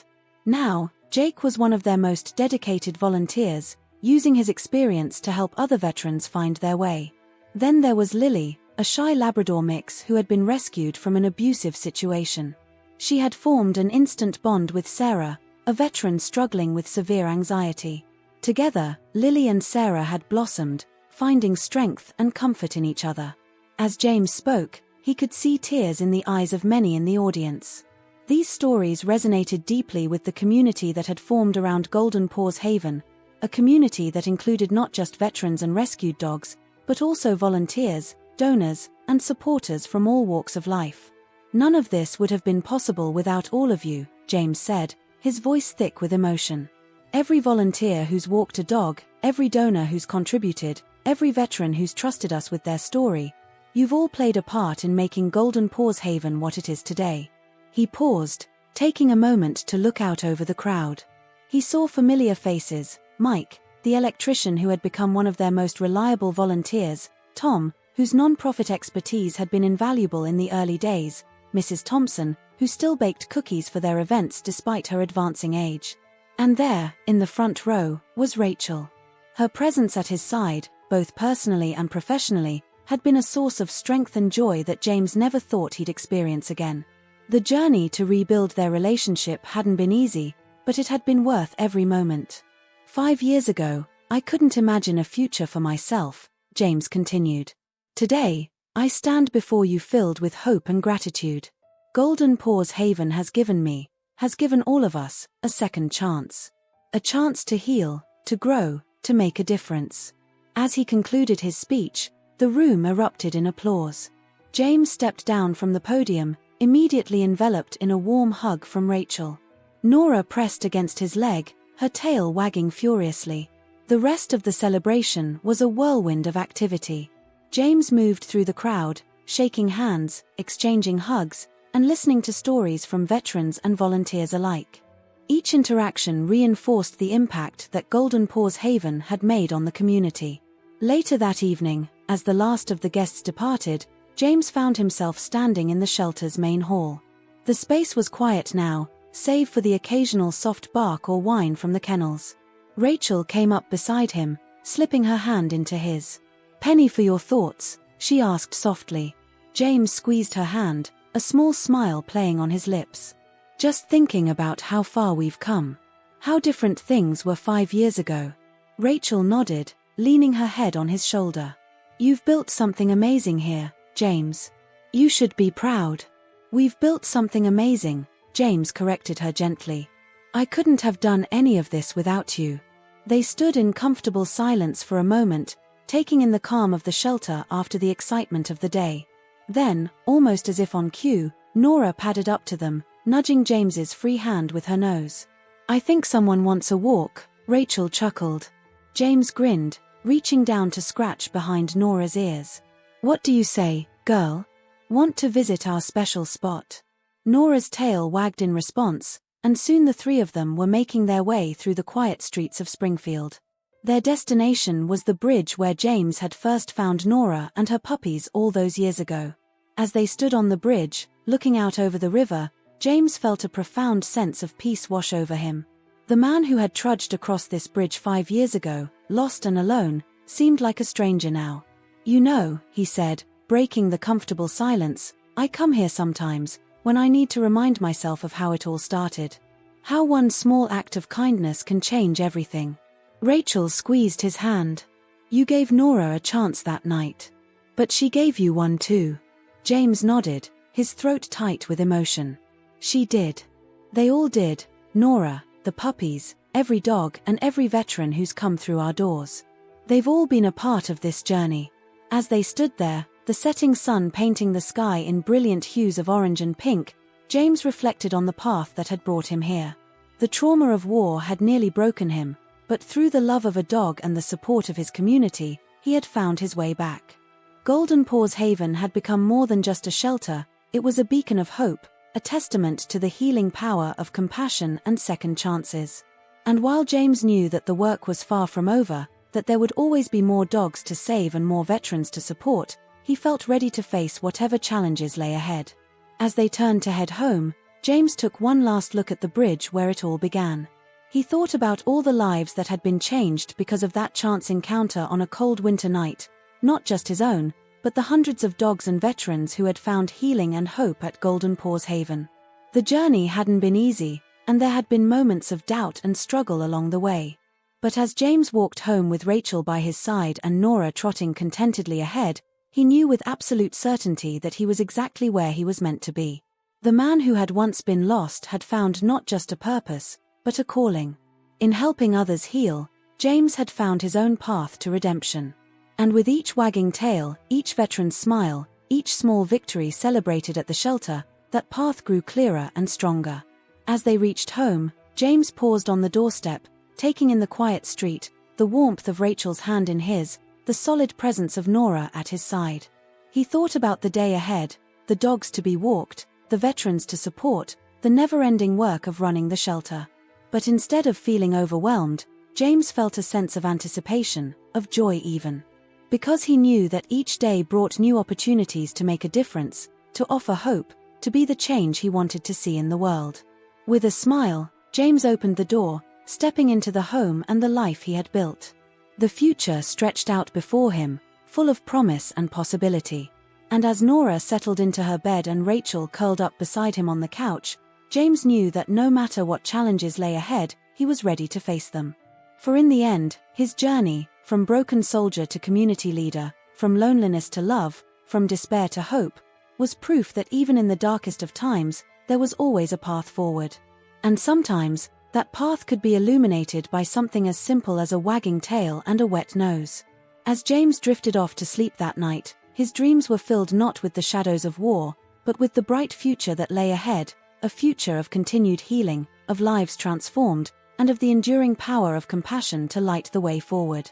Now, Jake was one of their most dedicated volunteers, using his experience to help other veterans find their way. Then there was Lily, a shy Labrador mix who had been rescued from an abusive situation. She had formed an instant bond with Sarah, a veteran struggling with severe anxiety. Together, Lily and Sarah had blossomed, finding strength and comfort in each other. As James spoke, he could see tears in the eyes of many in the audience. These stories resonated deeply with the community that had formed around Golden Paws Haven, a community that included not just veterans and rescued dogs, but also volunteers, donors, and supporters from all walks of life. "None of this would have been possible without all of you," James said, his voice thick with emotion. "Every volunteer who's walked a dog, every donor who's contributed, every veteran who's trusted us with their story, you've all played a part in making Golden Paws Haven what it is today." He paused, taking a moment to look out over the crowd. He saw familiar faces: Mike, the electrician who had become one of their most reliable volunteers, Tom, whose non-profit expertise had been invaluable in the early days, Mrs. Thompson, who still baked cookies for their events despite her advancing age. And there, in the front row, was Rachel. Her presence at his side, both personally and professionally, had been a source of strength and joy that James never thought he'd experience again. The journey to rebuild their relationship hadn't been easy, but it had been worth every moment. "5 years ago, I couldn't imagine a future for myself," James continued. "Today, I stand before you filled with hope and gratitude. Golden Paws Haven has given all of us, a second chance. A chance to heal, to grow, to make a difference." As he concluded his speech, the room erupted in applause. James stepped down from the podium, immediately enveloped in a warm hug from Rachel. Nora pressed against his leg, her tail wagging furiously. The rest of the celebration was a whirlwind of activity. James moved through the crowd, shaking hands, exchanging hugs, and listening to stories from veterans and volunteers alike. Each interaction reinforced the impact that Golden Paws Haven had made on the community. Later that evening, as the last of the guests departed, James found himself standing in the shelter's main hall. The space was quiet now, save for the occasional soft bark or whine from the kennels. Rachel came up beside him, slipping her hand into his. "Penny for your thoughts?" she asked softly. James squeezed her hand, a small smile playing on his lips. "Just thinking about how far we've come. How different things were 5 years ago." Rachel nodded, leaning her head on his shoulder. "You've built something amazing here, James. You should be proud." "We've built something amazing," James corrected her gently. "I couldn't have done any of this without you." They stood in comfortable silence for a moment, taking in the calm of the shelter after the excitement of the day. Then, almost as if on cue, Nora padded up to them, nudging James's free hand with her nose. "I think someone wants a walk," Rachel chuckled. James grinned, reaching down to scratch behind Nora's ears. "What do you say, girl? Want to visit our special spot?" Nora's tail wagged in response, and soon the three of them were making their way through the quiet streets of Springfield. Their destination was the bridge where James had first found Nora and her puppies all those years ago. As they stood on the bridge, looking out over the river, James felt a profound sense of peace wash over him. The man who had trudged across this bridge 5 years ago, lost and alone, seemed like a stranger now. "You know," he said, breaking the comfortable silence, "I come here sometimes, when I need to remind myself of how it all started. How one small act of kindness can change everything." Rachel squeezed his hand. "You gave Nora a chance that night. But she gave you one too." James nodded, his throat tight with emotion. "She did. They all did, Nora, the puppies, every dog and every veteran who's come through our doors. They've all been a part of this journey." As they stood there, the setting sun painting the sky in brilliant hues of orange and pink, James reflected on the path that had brought him here. The trauma of war had nearly broken him, but through the love of a dog and the support of his community, he had found his way back. Golden Paws Haven had become more than just a shelter, it was a beacon of hope, a testament to the healing power of compassion and second chances. And while James knew that the work was far from over, that there would always be more dogs to save and more veterans to support, he felt ready to face whatever challenges lay ahead. As they turned to head home, James took one last look at the bridge where it all began. He thought about all the lives that had been changed because of that chance encounter on a cold winter night, not just his own, but the hundreds of dogs and veterans who had found healing and hope at Golden Paws Haven. The journey hadn't been easy, and there had been moments of doubt and struggle along the way. But as James walked home with Rachel by his side and Nora trotting contentedly ahead, he knew with absolute certainty that he was exactly where he was meant to be. The man who had once been lost had found not just a purpose, but a calling. In helping others heal, James had found his own path to redemption. And with each wagging tail, each veteran's smile, each small victory celebrated at the shelter, that path grew clearer and stronger. As they reached home, James paused on the doorstep, taking in the quiet street, the warmth of Rachel's hand in his, the solid presence of Nora at his side. He thought about the day ahead, the dogs to be walked, the veterans to support, the never-ending work of running the shelter. But instead of feeling overwhelmed, James felt a sense of anticipation, of joy even. Because he knew that each day brought new opportunities to make a difference, to offer hope, to be the change he wanted to see in the world. With a smile, James opened the door, stepping into the home and the life he had built. The future stretched out before him, full of promise and possibility. And as Nora settled into her bed and Rachel curled up beside him on the couch, James knew that no matter what challenges lay ahead, he was ready to face them. For in the end, his journey, from broken soldier to community leader, from loneliness to love, from despair to hope, was proof that even in the darkest of times, there was always a path forward. And sometimes, that path could be illuminated by something as simple as a wagging tail and a wet nose. As James drifted off to sleep that night, his dreams were filled not with the shadows of war, but with the bright future that lay ahead, a future of continued healing, of lives transformed, and of the enduring power of compassion to light the way forward.